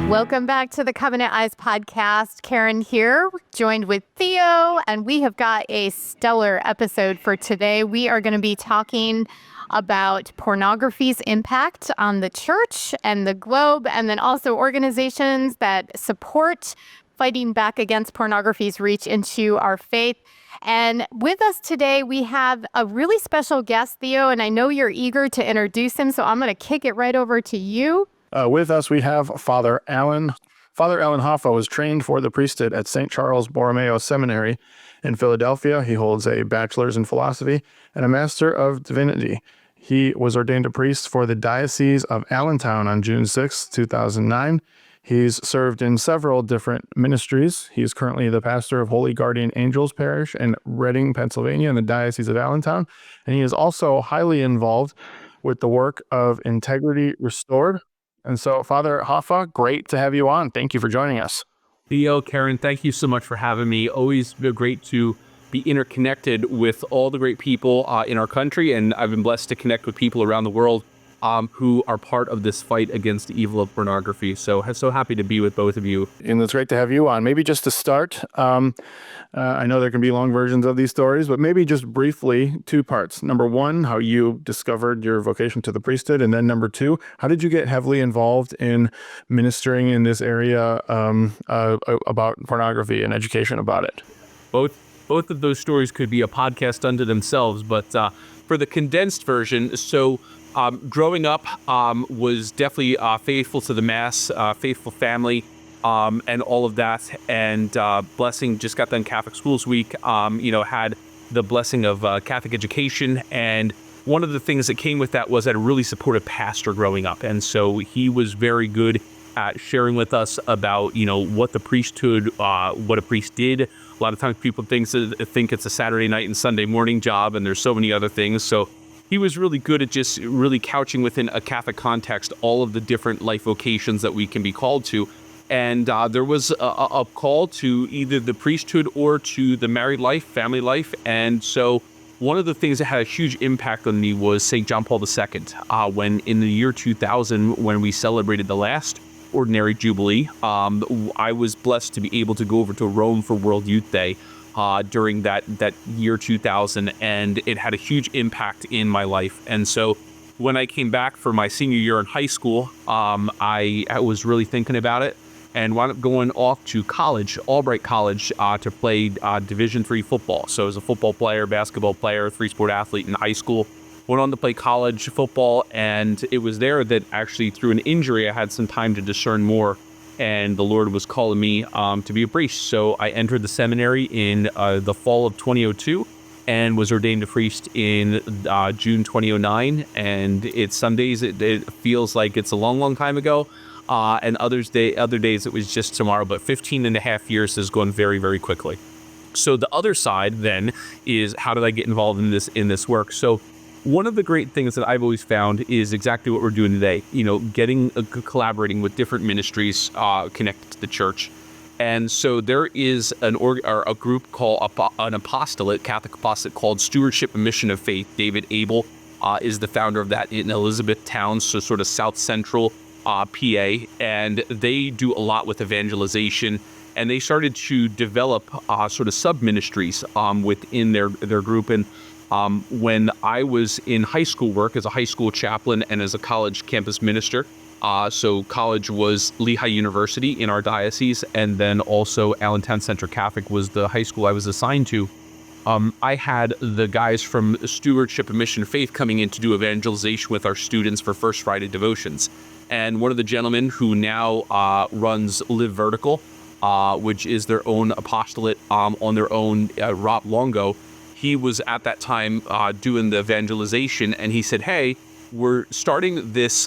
Welcome back to the Covenant Eyes podcast. Karen here, joined with Theo, and we have got a stellar episode for today. We are going to be talking about pornography's impact on the church and the globe, and then also organizations that support fighting back against pornography's reach into our faith. And with us today, we have a really special guest, Theo, and I know you're eager to introduce him, so I'm going to kick it right over to you. With us, we have Father Alan. Father Alan Hoffa was trained for the priesthood at St. Charles Borromeo Seminary in Philadelphia. He holds a bachelor's in philosophy and a master of divinity. He was ordained a priest for the Diocese of Allentown on June 6, 2009. He's served in several different ministries. He's currently the pastor of Holy Guardian Angels Parish in Reading, Pennsylvania, in the Diocese of Allentown. And he is also highly involved with the work of Integrity Restored. And so, Father Hoffa, great to have you on. Thank you for joining us. Theo, Karen, thank you so much for having me. Always great to be interconnected with all the great people in our country, and I've been blessed to connect with people around the world who are part of this fight against the evil of pornography. So happy to be with both of you. And it's great to have you on. Maybe just to start, I know there can be long versions of these stories, but maybe just briefly, two parts. Number one, how you discovered your vocation to the priesthood. And then number two, how did you get heavily involved in ministering in this area about pornography and education about it? Both of those stories could be a podcast unto themselves, but for the condensed version, growing up was definitely faithful to the Mass, faithful family, and all of that. And blessing, just got done Catholic Schools Week, had the blessing of Catholic education. And one of the things that came with that was I had a really supportive pastor growing up. And so he was very good at sharing with us about, what the priesthood, what a priest did. A lot of times people think it's a Saturday night and Sunday morning job, and there's so many other things. So he was really good at just really couching within a Catholic context all of the different life vocations that we can be called to. And there was a call to either the priesthood or to the married life, family life. And so one of the things that had a huge impact on me was St. John Paul II. When in the year 2000, when we celebrated the last Ordinary Jubilee, I was blessed to be able to go over to Rome for World Youth Day during that year 2000, and it had a huge impact in my life. And so when I came back for my senior year in high school, I was really thinking about it and wound up going off to college, Albright College, to play Division III football. So I was a football player, basketball player, three-sport athlete in high school. Went on to play college football, and it was there that actually through an injury I had some time to discern more, and the Lord was calling me to be a priest. So I entered the seminary in the fall of 2002 and was ordained a priest in June 2009. And some days it feels like it's a long, long time ago, and other days it was just tomorrow. But 15 and a half years has gone very, very quickly. So the other side then is, how did I get involved in this work? So one of the great things that I've always found is exactly what we're doing today, collaborating with different ministries connected to the church. And so there is a group called an apostolate, Catholic apostolate, called Stewardship and Mission of Faith. David Abel is the founder of that in Elizabethtown, so sort of south central PA. And they do a lot with evangelization. And they started to develop sort of sub-ministries within their group. And when I was in high school work as a high school chaplain and as a college campus minister, so college was Lehigh University in our diocese, and then also Allentown Central Catholic was the high school I was assigned to. I had the guys from Stewardship and Mission of Faith coming in to do evangelization with our students for First Friday devotions. And one of the gentlemen who now runs Live Vertical, which is their own apostolate on their own, Rob Longo, he was at that time doing the evangelization, and he said, "Hey, we're starting this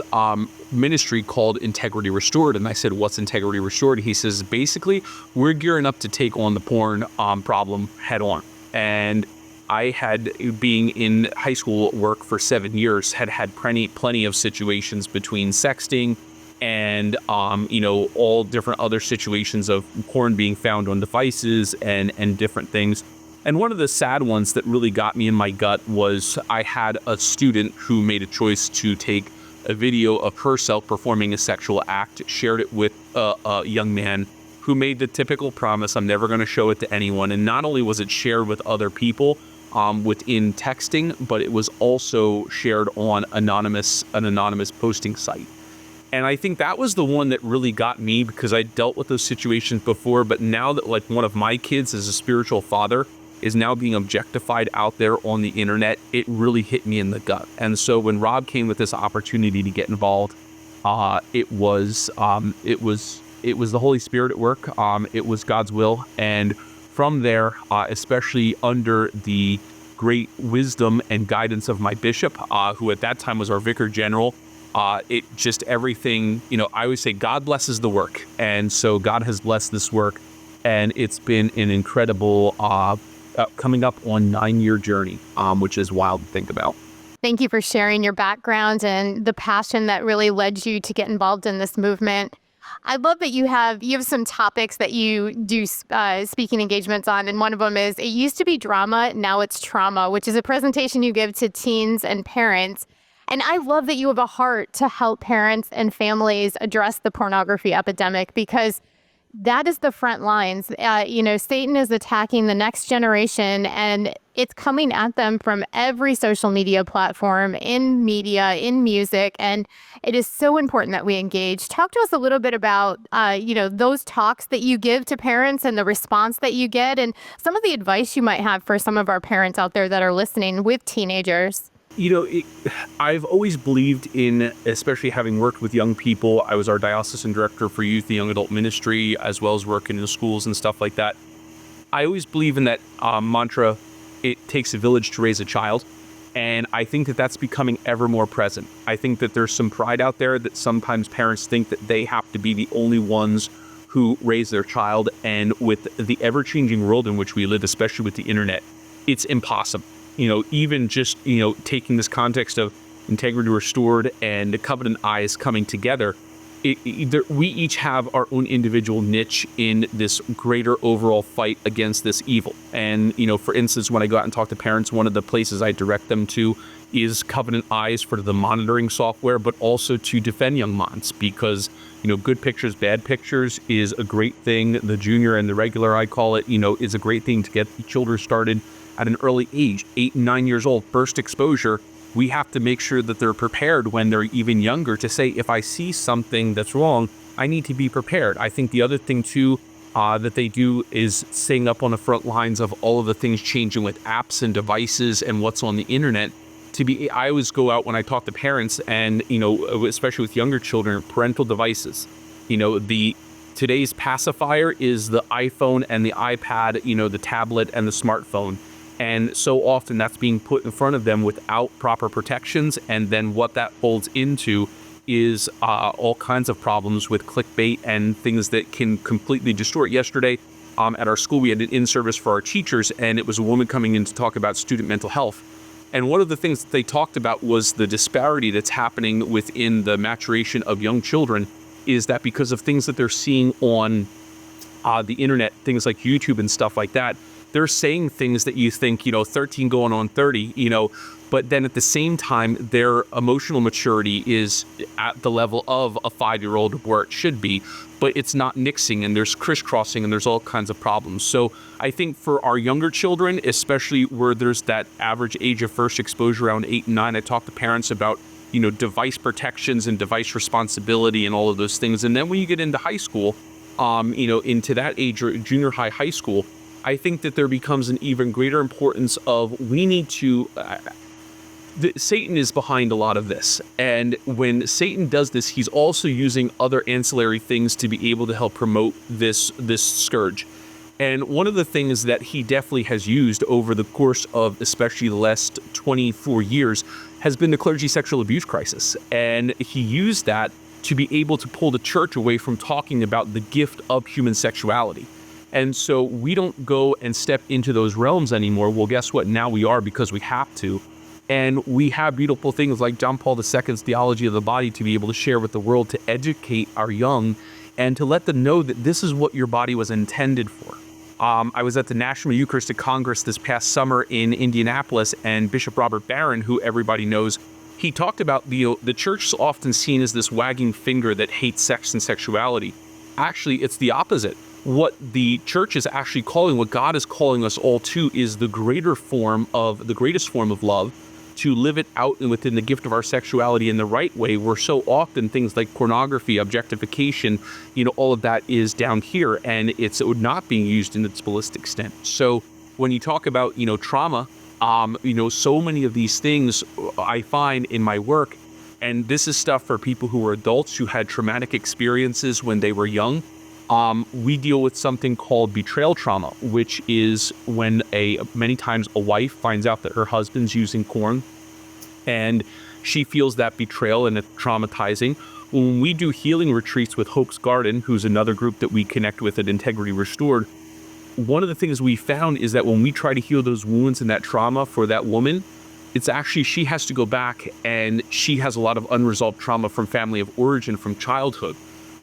ministry called Integrity Restored." And I said, "What's Integrity Restored?" He says, "Basically, we're gearing up to take on the porn problem head on." And I had, being in high school work for 7 years, had plenty of situations between sexting and all different other situations of porn being found on devices and different things. And one of the sad ones that really got me in my gut was I had a student who made a choice to take a video of herself performing a sexual act, shared it with a young man who made the typical promise, I'm never going to show it to anyone. And not only was it shared with other people within texting, but it was also shared on an anonymous posting site. And I think that was the one that really got me, because I dealt with those situations before. But now that like one of my kids as a spiritual father is now being objectified out there on the internet, it really hit me in the gut. And so when Rob came with this opportunity to get involved, it was the Holy Spirit at work. It was God's will. And from there, especially under the great wisdom and guidance of my bishop, who at that time was our vicar general, it just everything, I always say God blesses the work. And so God has blessed this work, and it's been an incredible, coming up on 9-year journey, which is wild to think about. Thank you for sharing your background and the passion that really led you to get involved in this movement. I love that you have some topics that you do speaking engagements on, and one of them is, it used to be drama, now it's trauma, which is a presentation you give to teens and parents. And I love that you have a heart to help parents and families address the pornography epidemic, because that is the front lines. Satan is attacking the next generation, and it's coming at them from every social media platform, in media, in music, and it is so important that we engage. Talk to us a little bit about, those talks that you give to parents and the response that you get, and some of the advice you might have for some of our parents out there that are listening with teenagers. I've always believed in, especially having worked with young people. I was our diocesan director for youth and young adult ministry, as well as working in schools and stuff like that. I always believe in that mantra, it takes a village to raise a child. And I think that that's becoming ever more present. I think that there's some pride out there that sometimes parents think that they have to be the only ones who raise their child. And with the ever-changing world in which we live, especially with the internet, it's impossible. Even just, taking this context of integrity restored and the covenant eyes coming together, we each have our own individual niche in this greater overall fight against this evil. And, for instance, when I go out and talk to parents, one of the places I direct them to is Covenant Eyes for the monitoring software, but also to defend young minds, because, good pictures, bad pictures is a great thing. The junior and the regular, I call it, is a great thing to get children started at an early age, 8 and 9 years old, first exposure. We have to make sure that they're prepared when they're even younger to say, if I see something that's wrong, I need to be prepared. I think the other thing too that they do is staying up on the front lines of all of the things changing with apps and devices and what's on the internet. I always go out when I talk to parents, and especially with younger children, parental devices. Today's pacifier is the iPhone and the iPad, the tablet and the smartphone. And so often that's being put in front of them without proper protections. And then what that folds into is all kinds of problems with clickbait and things that can completely distort. Yesterday at our school, we had an in-service for our teachers, and it was a woman coming in to talk about student mental health. And one of the things that they talked about was the disparity that's happening within the maturation of young children, is that because of things that they're seeing on the internet, things like YouTube and stuff like that, they're saying things that you think, 13 going on 30, but then at the same time, their emotional maturity is at the level of a 5-year-old where it should be, but it's not mixing, and there's crisscrossing, and there's all kinds of problems. So I think for our younger children, especially where there's that average age of first exposure around 8 and 9, I talk to parents about, device protections and device responsibility and all of those things. And then when you get into high school, into that age, or junior high school, I think that there becomes an even greater importance of, we need to, Satan is behind a lot of this. And when Satan does this, he's also using other ancillary things to be able to help promote this scourge. And one of the things that he definitely has used over the course of especially the last 24 years has been the clergy sexual abuse crisis. And he used that to be able to pull the church away from talking about the gift of human sexuality. And so we don't go and step into those realms anymore. Well, guess what? Now we are, because we have to. And we have beautiful things like John Paul II's theology of the body to be able to share with the world, to educate our young and to let them know that this is what your body was intended for. I was at the National Eucharistic Congress this past summer in Indianapolis, and Bishop Robert Barron, who everybody knows, he talked about the church is often seen as this wagging finger that hates sex and sexuality. Actually, it's the opposite. What the church is actually calling, what God is calling us all to, is the greatest form of love, to live it out within the gift of our sexuality in the right way, where so often things like pornography, objectification, all of that is down here, and it's not being used in its fullest extent. So when you talk about, trauma, so many of these things I find in my work, and this is stuff for people who are adults who had traumatic experiences when they were young. We deal with something called betrayal trauma, which is when many times a wife finds out that her husband's using porn, and she feels that betrayal, and it's traumatizing. When we do healing retreats with Hope's Garden, who's another group that we connect with at Integrity Restored, one of the things we found is that when we try to heal those wounds and that trauma for that woman, it's actually she has to go back, and she has a lot of unresolved trauma from family of origin, from childhood.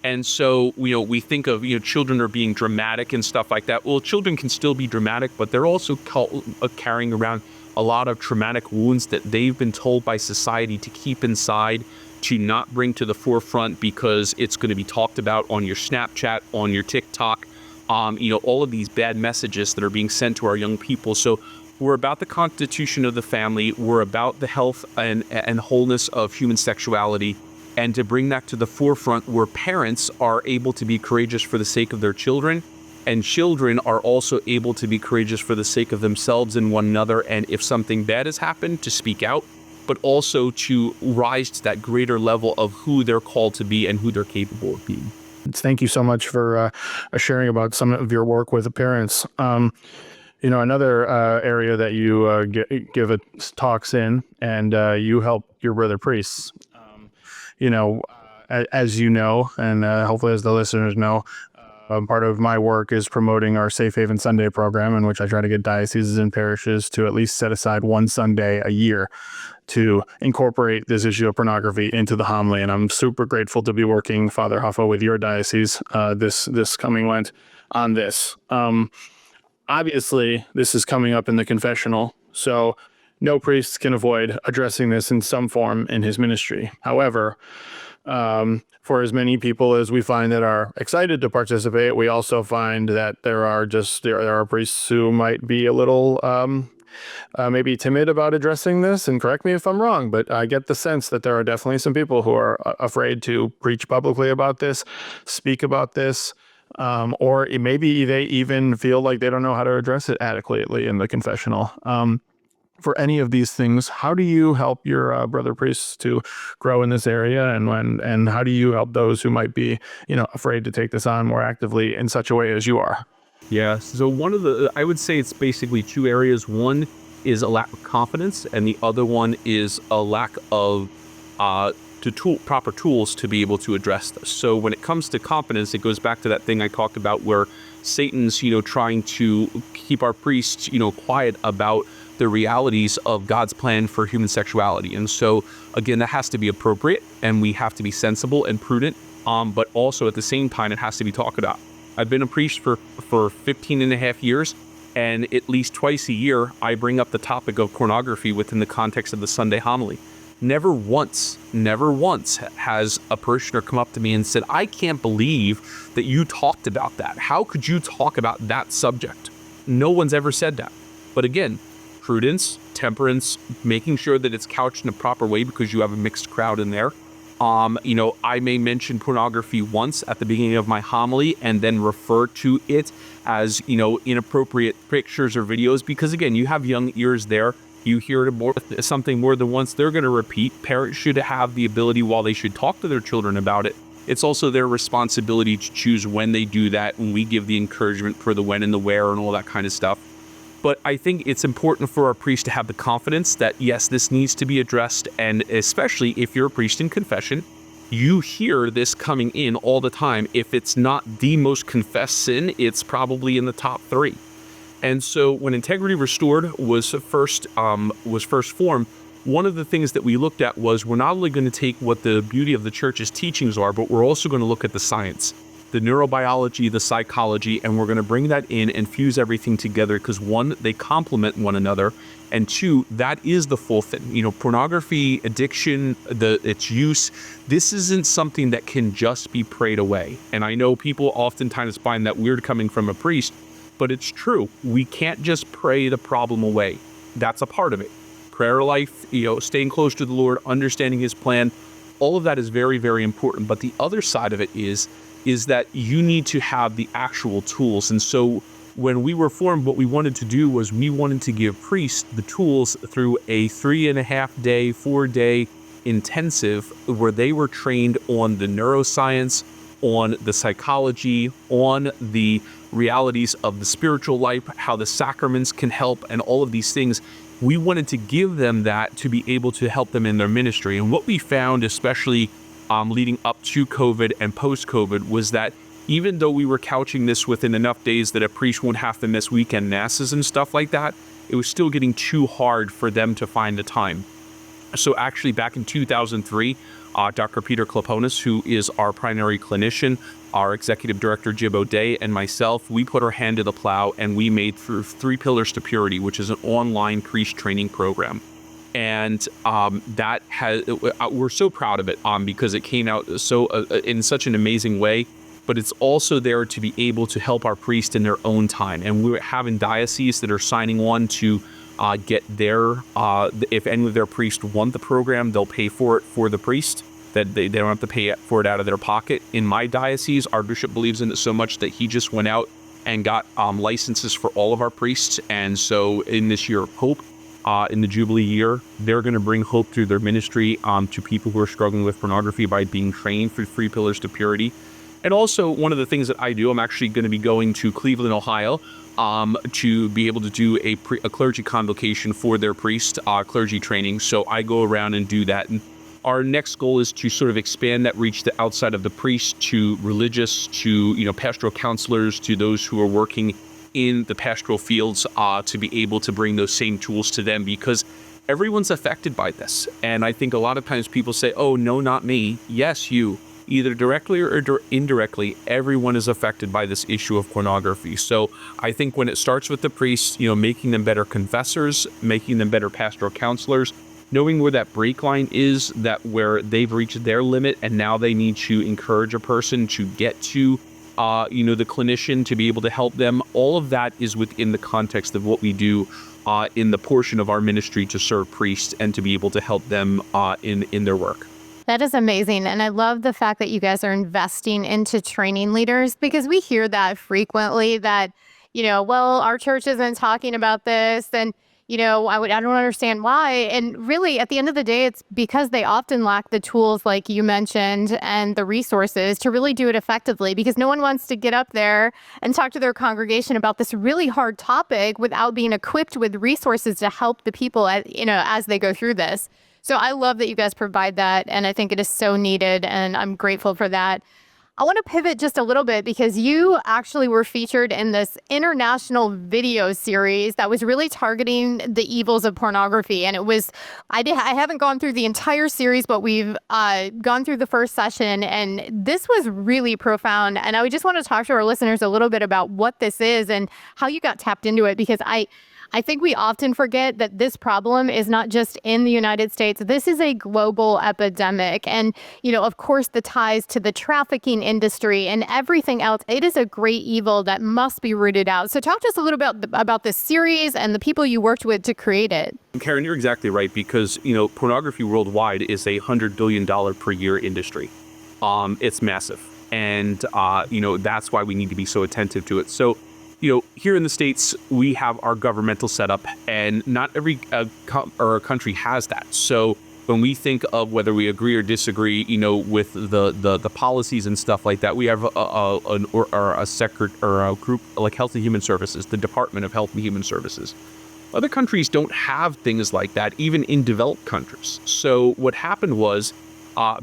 And so, we think of, children are being dramatic and stuff like that. Well, children can still be dramatic, but they're also carrying around a lot of traumatic wounds that they've been told by society to keep inside, to not bring to the forefront because it's going to be talked about on your Snapchat, on your TikTok, all of these bad messages that are being sent to our young people. So we're about the constitution of the family. We're about the health and wholeness of human sexuality. And to bring that to the forefront, where parents are able to be courageous for the sake of their children, and children are also able to be courageous for the sake of themselves and one another. And if something bad has happened, to speak out, but also to rise to that greater level of who they're called to be and who they're capable of being. Thank you so much for sharing about some of your work with the parents. Another area that you give talks in, and you help your brother priests. As you know, and hopefully as the listeners know, part of my work is promoting our Safe Haven Sunday program, in which I try to get dioceses and parishes to at least set aside one Sunday a year to incorporate this issue of pornography into the homily. And I'm super grateful to be working, Father Hoffa, with your diocese this coming Lent on this. Obviously, this is coming up in the confessional, so no priest can avoid addressing this in some form in his ministry. However, for as many people as we find that are excited to participate, we also find that there are priests who might be a little maybe timid about addressing this, and correct me if I'm wrong, but I get the sense that there are definitely some people who are afraid to preach publicly about this, speak about this, or maybe they even feel like they don't know how to address it adequately in the confessional. For any of these things, how do you help your brother priests to grow in this area, and how do you help those who might be, afraid to take this on more actively in such a way as you are? Yeah. So I would say it's basically two areas. One is a lack of confidence, and the other one is a lack of proper tools to be able to address this. So when it comes to confidence, it goes back to that thing I talked about where Satan's, trying to keep our priests, quiet about the realities of God's plan for human sexuality. And so, again, that has to be appropriate, and we have to be sensible and prudent, but also at the same time, it has to be talked about. I've been a priest for 15 and a half years, and at least twice a year, I bring up the topic of pornography within the context of the Sunday homily. Never once has a parishioner come up to me and said, I can't believe that you talked about that. How could you talk about that subject? No one's ever said that. But again, prudence, temperance, making sure that it's couched in a proper way because you have a mixed crowd in there. I may mention pornography once at the beginning of my homily and then refer to it as, inappropriate pictures or videos because, again, you have young ears there. You hear something more than once, they're going to repeat. Parents should have the ability, while they should talk to their children about it, it's also their responsibility to choose when they do that, and we give the encouragement for the when and the where and all that kind of stuff. But I think it's important for our priest to have the confidence that, yes, this needs to be addressed, and especially if you're a priest in confession, you hear this coming in all the time. If it's not the most confessed sin, it's probably in the top 3. And so when Integrity Restored was first formed, one of the things that we looked at was we're not only going to take what the beauty of the church's teachings are, but we're also going to look at the science. the neurobiology, the psychology, and we're going to bring that in and fuse everything together because one, they complement one another, and two, that is the full thing. Pornography, addiction, its use, this isn't something that can just be prayed away. And I know people oftentimes find that weird coming from a priest, but it's true. We can't just pray the problem away. That's a part of it. Prayer life, staying close to the Lord, understanding his plan, all of that is very, very important. But the other side of it is that you need to have the actual tools. And so when we were formed, what we wanted to do was we wanted to give priests the tools through a 3.5-day, 4-day intensive where they were trained on the neuroscience, on the psychology, on the realities of the spiritual life, how the sacraments can help, and all of these things. We wanted to give them that to be able to help them in their ministry. And what we found, especially leading up to COVID and post-COVID, was that even though we were couching this within enough days that a priest won't have to miss weekend masses and stuff like that, it was still getting too hard for them to find the time. So actually back in 2003, Dr. Peter Kloponis, who is our primary clinician, our executive director, Jib O'Day, and myself, we put our hand to the plow and we made through 3 Pillars to Purity, which is an online priest training program. And that has, we're so proud of it because it came out so in such an amazing way. But it's also there to be able to help our priests in their own time. And we're having dioceses that are signing on to get their, if any of their priests want the program, they'll pay for it for the priest, that they don't have to pay for it out of their pocket. In my diocese, our bishop believes in it so much that he just went out and got licenses for all of our priests. And so in this year of hope, in the Jubilee year, they're going to bring hope through their ministry to people who are struggling with pornography by being trained through 3 Pillars to Purity. And also, one of the things that I do, I'm actually going to be going to Cleveland, Ohio, to be able to do a clergy convocation for their priest clergy training. So I go around and do that. And our next goal is to sort of expand that reach to outside of the priest, to religious, to pastoral counselors, to those who are working in the pastoral fields, to be able to bring those same tools to them, because everyone's affected by this. And I think a lot of times people say, "Oh, no, not me." Yes, you. Either directly or indirectly, everyone is affected by this issue of pornography. So I think when it starts with the priests, making them better confessors, making them better pastoral counselors, knowing where that break line is, that where they've reached their limit and now they need to encourage a person to get to, the clinician to be able to help them. All of that is within the context of what we do in the portion of our ministry to serve priests and to be able to help them in their work. That is amazing. And I love the fact that you guys are investing into training leaders, because we hear that frequently that, well, our church isn't talking about this. And, I don't understand why. And really, at the end of the day, it's because they often lack the tools, like you mentioned, and the resources to really do it effectively, because no one wants to get up there and talk to their congregation about this really hard topic without being equipped with resources to help the people, as they go through this. So I love that you guys provide that, and I think it is so needed, and I'm grateful for that. I want to pivot just a little bit, because you actually were featured in this international video series that was really targeting the evils of pornography. And it was, I haven't gone through the entire series, but we've gone through the first session, and this was really profound. And I just want to talk to our listeners a little bit about what this is and how you got tapped into it, because I think we often forget that this problem is not just in the United States. This is a global epidemic. And, of course, the ties to the trafficking industry and everything else. It is a great evil that must be rooted out. So talk to us a little bit about this series and the people you worked with to create it. Karen, you're exactly right, because, pornography worldwide is a $100 billion per year industry. It's massive. And, that's why we need to be so attentive to it. So, here in the States, we have our governmental setup, and not every country has that. So when we think of whether we agree or disagree, with the policies and stuff like that, we have a sector or a group like Health and Human Services, the Department of Health and Human Services. Other countries don't have things like that, even in developed countries. So what happened was,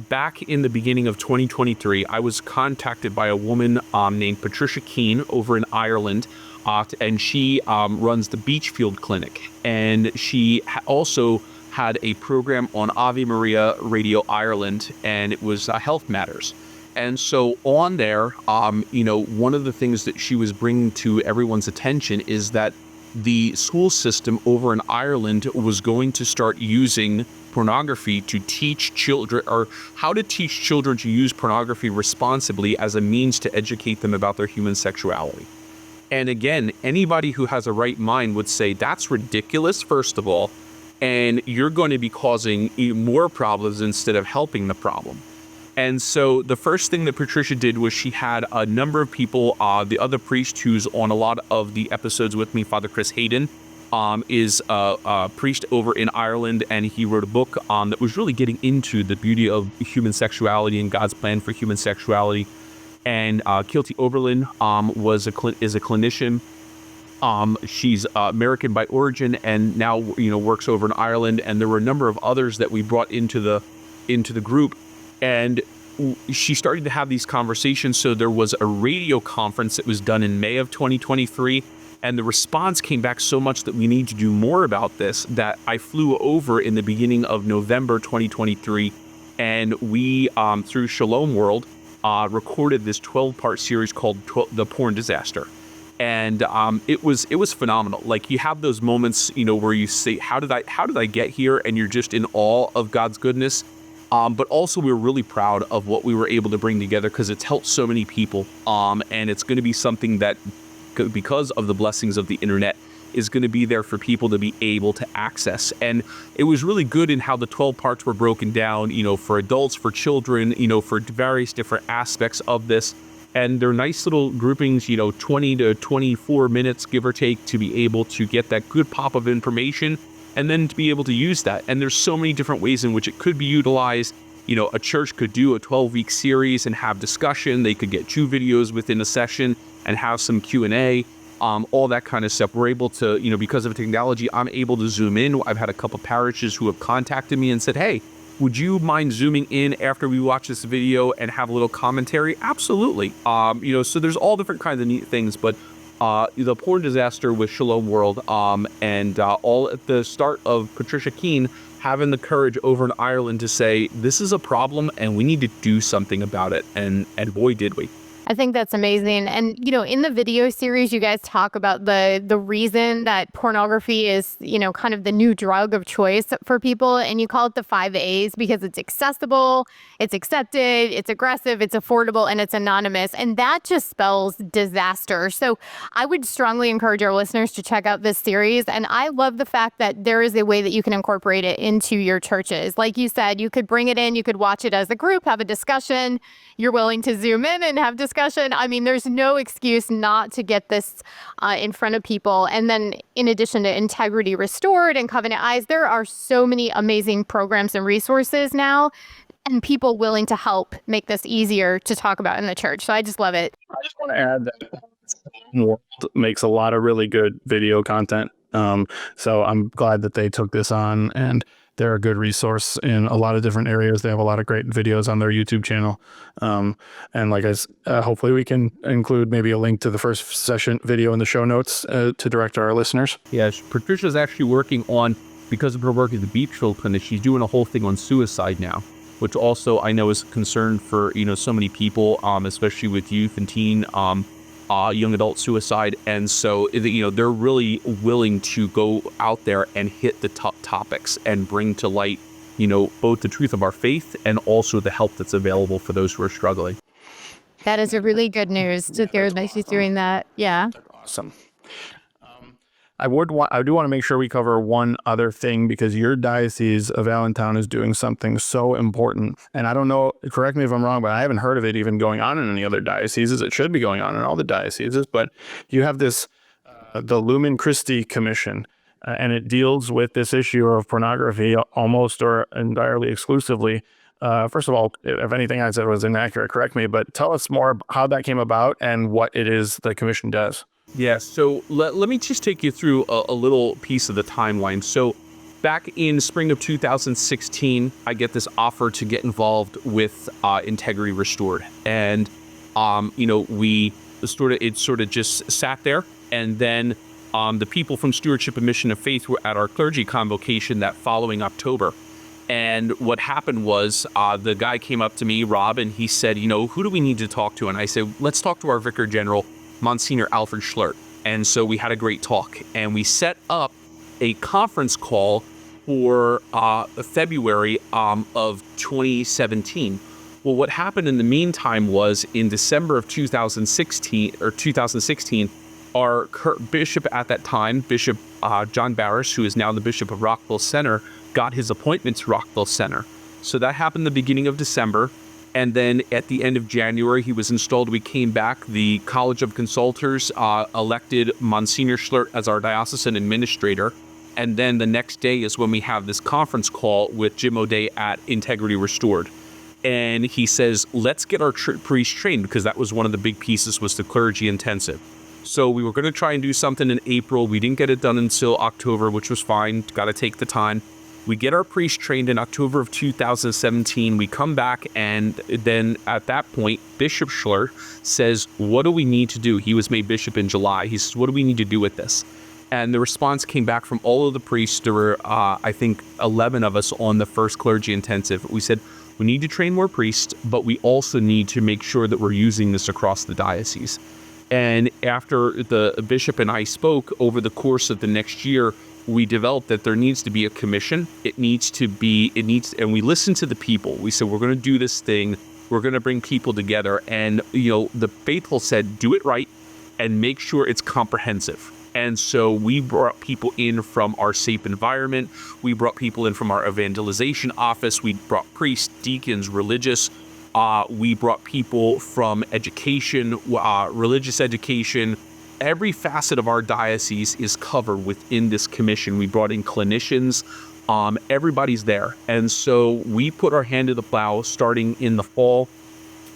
back in the beginning of 2023, I was contacted by a woman named Patricia Keane over in Ireland, and she runs the Beachfield Clinic. And she also had a program on Ave Maria Radio Ireland, and it was Health Matters. And so on there, one of the things that she was bringing to everyone's attention is that the school system over in Ireland was going to start using pornography to teach children, or how to teach children to use pornography responsibly as a means to educate them about their human sexuality. And again, anybody who has a right mind would say that's ridiculous, first of all, and you're going to be causing more problems instead of helping the problem. And so the first thing that Patricia did was she had a number of people, the other priest who's on a lot of the episodes with me, Father Chris Hayden, is a priest over in Ireland, and he wrote a book that was really getting into the beauty of human sexuality and God's plan for human sexuality. And Kilty Oberlin is a clinician. She's American by origin and now works over in Ireland. And there were a number of others that we brought into the group. And she started to have these conversations. So there was a radio conference that was done in May of 2023. And the response came back so much that we need to do more about this, that I flew over in the beginning of November 2023. And we, through Shalom World, recorded this 12-part series called The Porn Disaster. And it was phenomenal. Like, you have those moments, where you say, how did I get here? And you're just in awe of God's goodness. But also we're really proud of what we were able to bring together, because it's helped so many people. And it's going to be something that, because of the blessings of the internet, is going to be there for people to be able to access. And it was really good in how the 12 parts were broken down, for adults, for children, for various different aspects of this. And they're nice little groupings, 20 to 24 minutes, give or take, to be able to get that good pop of information and then to be able to use that. And there's so many different ways in which it could be utilized. A church could do a 12-week series and have discussion. They could get 2 videos within a session and have some Q&A, all that kind of stuff. We're able to, because of technology, I'm able to zoom in. I've had a couple parishes who have contacted me and said, hey, would you mind zooming in after we watch this video and have a little commentary? Absolutely. So there's all different kinds of neat things, but the Porn Disaster with Shalom World, and all at the start of Patricia Keene having the courage over in Ireland to say, this is a problem and we need to do something about it. And boy, did we. I think that's amazing. And, in the video series, you guys talk about the reason that pornography is, kind of the new drug of choice for people. And you call it the 5 A's because it's accessible, it's accepted, it's aggressive, it's affordable, and it's anonymous. And that just spells disaster. So I would strongly encourage our listeners to check out this series. And I love the fact that there is a way that you can incorporate it into your churches. Like you said, you could bring it in, you could watch it as a group, have a discussion. You're willing to zoom in and have discussion. I mean, there's no excuse not to get this in front of people. And then in addition to Integrity Restored and Covenant Eyes, there are so many amazing programs and resources now and people willing to help make this easier to talk about in the church. So I just love it. I just want to add that World makes a lot of really good video content. So I'm glad that they took this on, and they're a good resource in a lot of different areas. They have a lot of great videos on their YouTube channel. And like hopefully we can include maybe a link to the first session video in the show notes to direct our listeners. Yes, Patricia's actually working on, because of her work at the Beachfield Clinic, she's doing a whole thing on suicide now, which also I know is a concern for, so many people, especially with youth and teen, young adult suicide. And so, they're really willing to go out there and hit the top topics and bring to light, both the truth of our faith and also the help that's available for those who are struggling. That is a really good news to hear that she's doing that. Yeah. Awesome. I do want to make sure we cover one other thing, because your diocese of Allentown is doing something so important. And I don't know, correct me if I'm wrong, but I haven't heard of it even going on in any other dioceses. It should be going on in all the dioceses, but you have this, the Lumen Christi Commission, and it deals with this issue of pornography almost or entirely exclusively. First of all, if anything I said was inaccurate, correct me, but tell us more how that came about and what it is the commission does. Yeah, so let me just take you through a little piece of the timeline. So back in spring of 2016, I get this offer to get involved with Integrity Restored. And, it sort of just sat there. And then the people from Stewardship and Mission of Faith were at our clergy convocation that following October. And what happened was the guy came up to me, Rob, and he said, who do we need to talk to? And I said, let's talk to our Vicar General, Monsignor Alfred Schlert. And so we had a great talk, and we set up a conference call for February of 2017. Well, what happened in the meantime was in December of 2016, our bishop at that time, Bishop John Barris, who is now the Bishop of Rockville Center, got his appointment to Rockville Center. So that happened the beginning of December. And then at the end of January, he was installed. We came back. The College of Consultors elected Monsignor Schlert as our diocesan administrator. And then the next day is when we have this conference call with Jim O'Day at Integrity Restored. And he says, let's get our priests trained, because that was one of the big pieces, was the clergy intensive. So we were going to try and do something in April. We didn't get it done until October, which was fine. Got to take the time. We get our priests trained in October of 2017. We come back, and then at that point, Bishop Schlert says, what do we need to do? He was made bishop in July. He says, what do we need to do with this? And the response came back from all of the priests. There were, I think, 11 of us on the first clergy intensive. We said, we need to train more priests, but we also need to make sure that we're using this across the diocese. And after the bishop and I spoke over the course of the next year, we developed that there needs to be a commission. And we listened to the people. We said, we're going to do this thing. We're going to bring people together. And, the faithful said, do it right and make sure it's comprehensive. And so we brought people in from our safe environment. We brought people in from our evangelization office. We brought priests, deacons, religious. We brought people from education, religious education. Every facet of our diocese is covered within this commission. We brought in clinicians. Everybody's there. And so we put our hand to the plow starting in the fall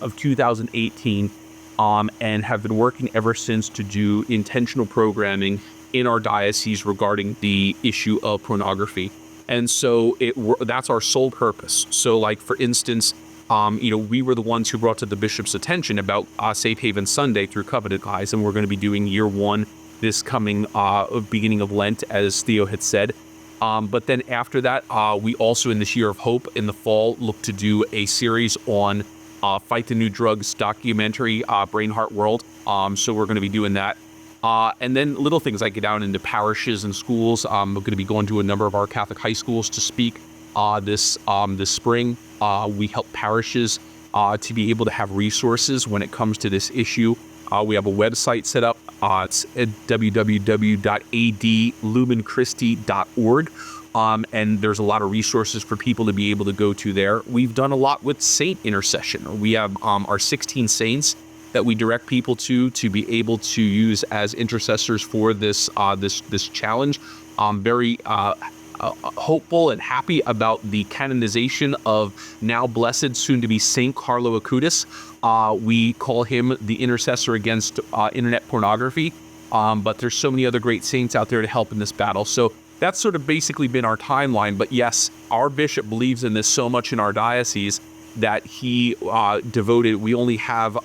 of 2018 and have been working ever since to do intentional programming in our diocese regarding the issue of pornography. And so that's our sole purpose. So like, for instance, we were the ones who brought to the bishop's attention about Safe Haven Sunday through Covenant Eyes, and we're going to be doing year one this coming beginning of Lent, as Theo had said. But then after that, we also in this year of hope in the fall look to do a series on Fight the New Drugs documentary, Brain Heart World. So we're going to be doing that. And then little things like get down into parishes and schools. I'm going to be going to a number of our Catholic high schools to speak this spring. We help parishes to be able to have resources when it comes to this issue. We have a website set up. It's at www.adlumenchristi.org. And there's a lot of resources for people to be able to go to there. We've done a lot with saint intercession. We have our 16 saints that we direct people to be able to use as intercessors for this challenge. I'm very hopeful and happy about the canonization of now blessed, soon to be Saint Carlo Acutis. We call him the intercessor against internet pornography. But there's so many other great saints out there to help in this battle. So that's sort of basically been our timeline. But yes, our bishop believes in this so much in our diocese that he devoted. We only have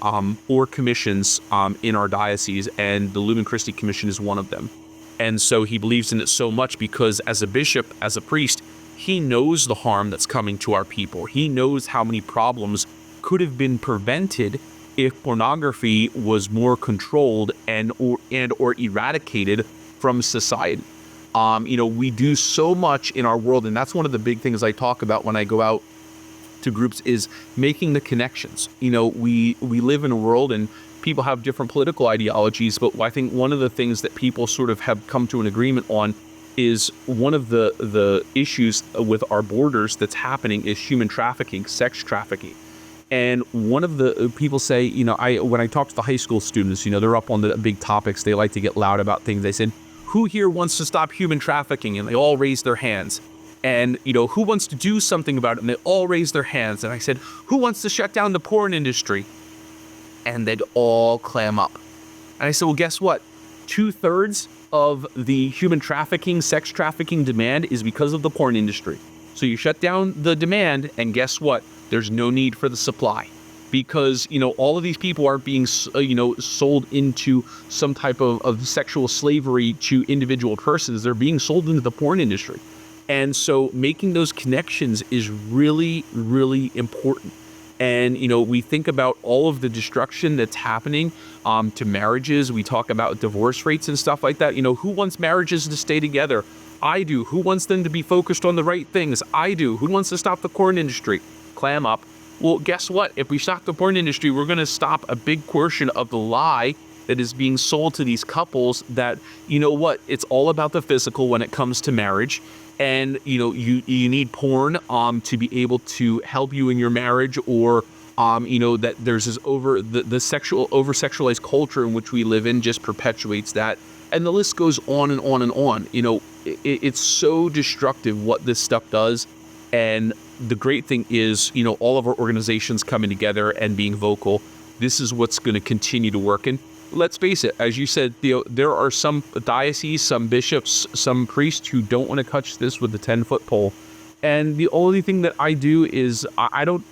4 commissions in our diocese, and the Lumen Christi Commission is one of them. And so he believes in it so much because as a bishop, as a priest, he knows the harm that's coming to our people. He knows how many problems could have been prevented if pornography was more controlled and or eradicated from society. We do so much in our world, and that's one of the big things I talk about when I go out to groups is making the connections. We live in a world and people have different political ideologies, but I think one of the things that people sort of have come to an agreement on is one of the issues with our borders that's happening is human trafficking, sex trafficking. And one of the people say, when I talk to the high school students, they're up on the big topics. They like to get loud about things. They said, who here wants to stop human trafficking? And they all raise their hands. And, who wants to do something about it? And they all raise their hands. And I said, who wants to shut down the porn industry? And they'd all clam up. And I said, well, guess what? 2/3 of the human trafficking, sex trafficking demand is because of the porn industry. So you shut down the demand, and guess what? There's no need for the supply. Because, all of these people aren't being, sold into some type of sexual slavery to individual persons. They're being sold into the porn industry. And so making those connections is really, really important. And, we think about all of the destruction that's happening to marriages. We talk about divorce rates and stuff like that. Who wants marriages to stay together? I do. Who wants them to be focused on the right things? I do. Who wants to stop the porn industry? Clam up. Well, guess what? If we stop the porn industry, we're going to stop a big portion of the lie that is being sold to these couples that, it's all about the physical when it comes to marriage. And, you need porn to be able to help you in your marriage, or, that there's this the sexual over-sexualized culture in which we live in just perpetuates that. And the list goes on and on and on. It's so destructive what this stuff does. And the great thing is, all of our organizations coming together and being vocal, this is what's going to continue to work. And let's face it, as you said, Theo, there are some dioceses, some bishops, some priests who don't want to touch this with the 10-foot pole. And the only thing that I do is I don't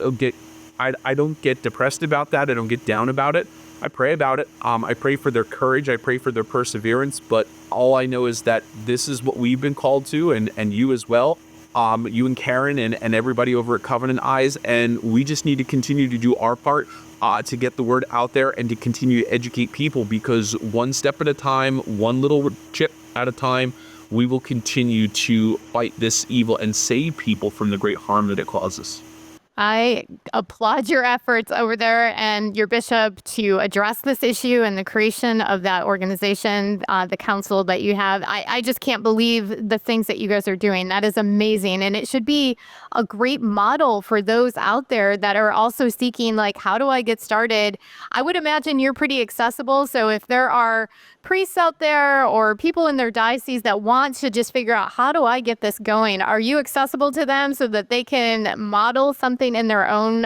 get depressed about that. I don't get down about it. I pray about it. I pray for their courage. I pray for their perseverance. But all I know is that this is what we've been called to, and you as well. You and Karen and everybody over at Covenant Eyes. And we just need to continue to do our part to get the word out there and to continue to educate people, because one step at a time, one little chip at a time, we will continue to fight this evil and save people from the great harm that it causes. I applaud your efforts over there and your bishop to address this issue and the creation of that organization, the council that you have. I just can't believe the things that you guys are doing. That is amazing. And it should be a great model for those out there that are also seeking, like, how do I get started? I would imagine you're pretty accessible. So if there are priests out there or people in their diocese that want to just figure out, how do I get this going? Are you accessible to them so that they can model something in their own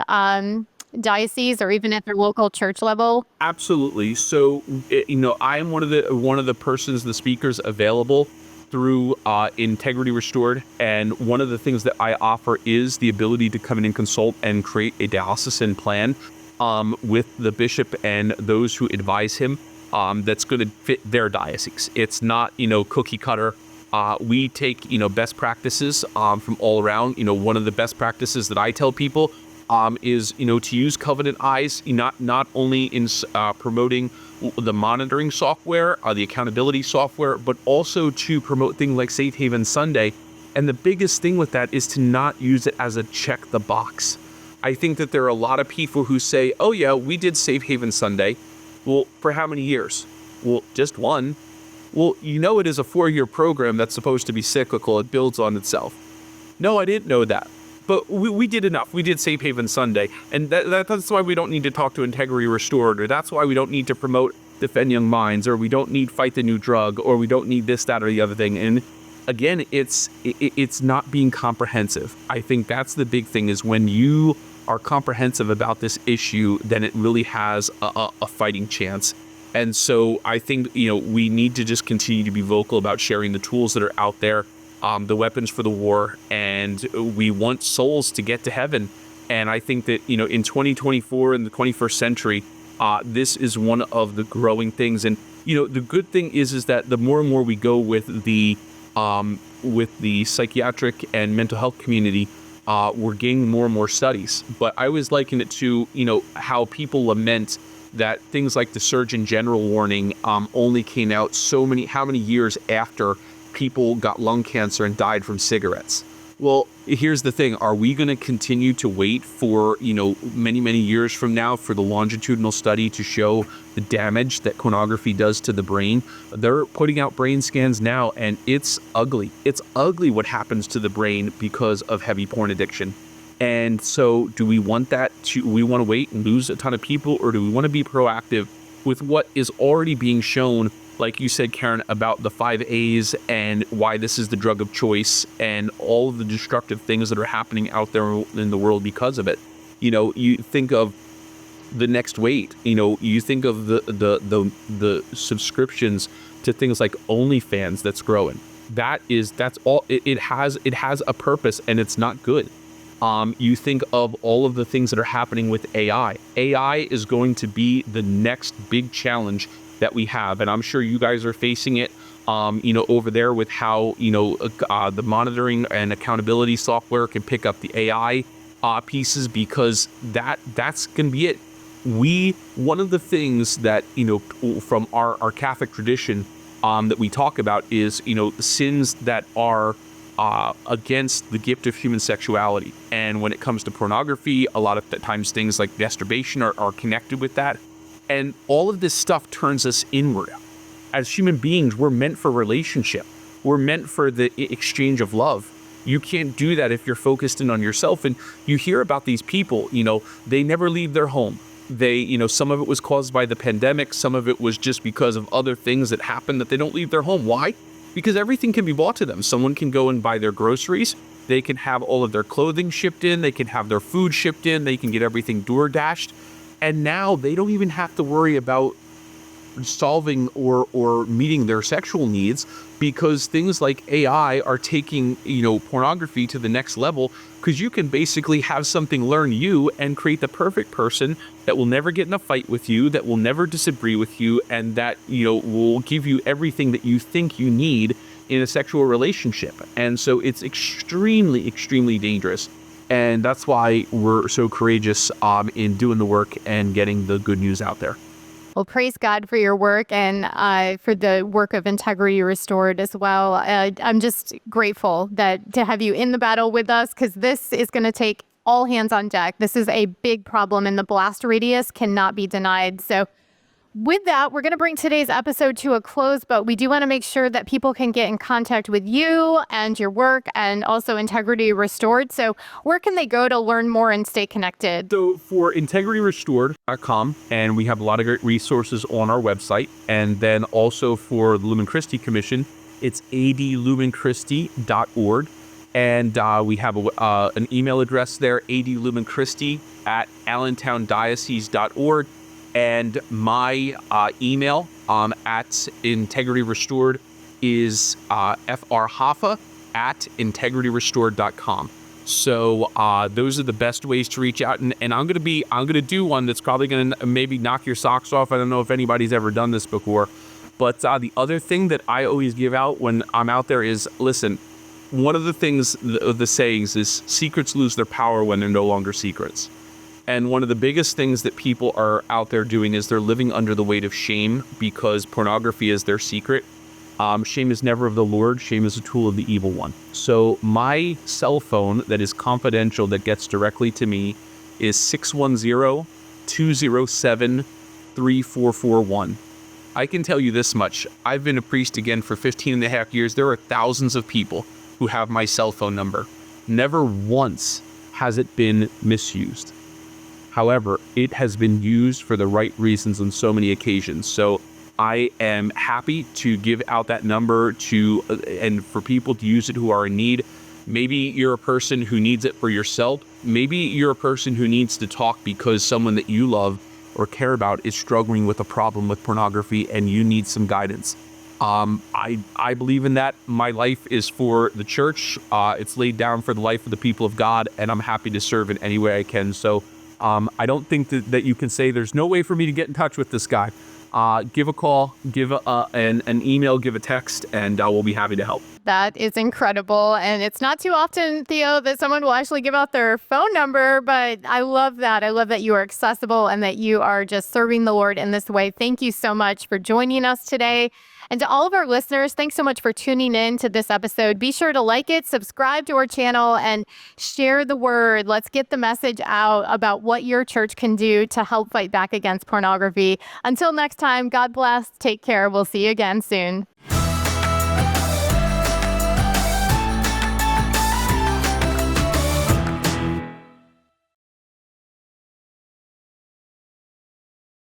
diocese or even at their local church level? Absolutely. So, I am one of the speakers available through Integrity Restored. And one of the things that I offer is the ability to come in and consult and create a diocesan plan with the bishop and those who advise him. That's going to fit their diocese. It's not, cookie cutter. We take, best practices from all around. One of the best practices that I tell people is, to use Covenant Eyes, not only in promoting the monitoring software, the accountability software, but also to promote things like Safe Haven Sunday. And the biggest thing with that is to not use it as a check the box. I think that there are a lot of people who say, oh yeah, we did Safe Haven Sunday. Well, for how many years? Well, just one. Well, it is a 4-year program that's supposed to be cyclical. It builds on itself. No, I didn't know that. But we did enough. We did Safe Haven Sunday. And that's why we don't need to talk to Integrity Restored, or that's why we don't need to promote Defend Young Minds, or we don't need Fight the New Drug, or we don't need this, that, or the other thing. And again, it's not being comprehensive. I think that's the big thing, is when you are comprehensive about this issue, then it really has a fighting chance. And so I think, we need to just continue to be vocal about sharing the tools that are out there, the weapons for the war, and we want souls to get to heaven. And I think that, in 2024, in the 21st century, this is one of the growing things. And, the good thing is that the more and more we go with the psychiatric and mental health community, we're gaining more and more studies. But I always liken it to, how people lament that things like the Surgeon General warning only came out how many years after people got lung cancer and died from cigarettes. Well, here's the thing. Are we going to continue to wait for, many, many years from now for the longitudinal study to show the damage that pornography does to the brain? They're putting out brain scans now, and it's ugly. It's ugly what happens to the brain because of heavy porn addiction. And so do we want we want to wait and lose a ton of people, or do we want to be proactive with what is already being shown, like you said, Karen, about the 5 A's and why this is the drug of choice and all of the destructive things that are happening out there in the world because of it? You think of the next weight, you think of the subscriptions to things like OnlyFans that's growing. That's all. It has a purpose, and it's not good. You think of all of the things that are happening with AI. AI is going to be the next big challenge that we have, and I'm sure you guys are facing it over there with how, the monitoring and accountability software can pick up the AI pieces, because that's going to be it. One of the things that, from our Catholic tradition that we talk about is, sins that are against the gift of human sexuality. And when it comes to pornography, a lot of times things like masturbation are connected with that. And all of this stuff turns us inward. As human beings, we're meant for relationship. We're meant for the exchange of love. You can't do that if you're focused in on yourself. And you hear about these people, they never leave their home. They, some of it was caused by the pandemic. Some of it was just because of other things that happened, that they don't leave their home. Why? Because everything can be bought to them. Someone can go and buy their groceries. They can have all of their clothing shipped in. They can have their food shipped in. They can get everything door-dashed. And now they don't even have to worry about solving or meeting their sexual needs, because things like AI are taking, pornography to the next level, because you can basically have something learn you and create the perfect person that will never get in a fight with you, that will never disagree with you, and that, will give you everything that you think you need in a sexual relationship. And so it's extremely, extremely dangerous. And that's why we're so courageous in doing the work and getting the good news out there. Well, praise God for your work and for the work of Integrity Restored as well. I'm just grateful to have you in the battle with us, because this is going to take all hands on deck. This is a big problem, and the blast radius cannot be denied. So with that, we're going to bring today's episode to a close, but we do want to make sure that people can get in contact with you and your work, and also Integrity Restored. So where can they go to learn more and stay connected? So for integrityrestored.com, and we have a lot of great resources on our website. And then also for the Lumen Christi Commission, it's adlumenchristi.org. And we have an email address there, adlumenchristi@allentowndiocese.org. And my email at Integrity Restored is frhoffa@integrityrestored.com. So those are the best ways to reach out. And I'm gonna do one that's probably gonna maybe knock your socks off. I don't know if anybody's ever done this before, but the other thing that I always give out when I'm out there is, listen, one of the things, the sayings is, secrets lose their power when they're no longer secrets. And one of the biggest things that people are out there doing is they're living under the weight of shame, because pornography is their secret. Shame is never of the Lord. Shame is a tool of the evil one. So my cell phone that is confidential, that gets directly to me, is 610-207-3441. I can tell you this much. I've been a priest again for 15 and a half years. There are thousands of people who have my cell phone number. Never once has it been misused. However, it has been used for the right reasons on so many occasions. So I am happy to give out that number and for people to use it who are in need. Maybe you're a person who needs it for yourself. Maybe you're a person who needs to talk because someone that you love or care about is struggling with a problem with pornography and you need some guidance. I believe in that. My life is for the church. It's laid down for the life of the people of God, and I'm happy to serve in any way I can. So I don't think that you can say there's no way for me to get in touch with this guy. Give a call, give an email, give a text, and we'll be happy to help. That is incredible. And it's not too often, Theo, that someone will actually give out their phone number, but I love that. I love that you are accessible and that you are just serving the Lord in this way. Thank you so much for joining us today. And to all of our listeners, thanks so much for tuning in to this episode. Be sure to like it, subscribe to our channel, and share the word. Let's get the message out about what your church can do to help fight back against pornography. Until next time, God bless. Take care. We'll see you again soon.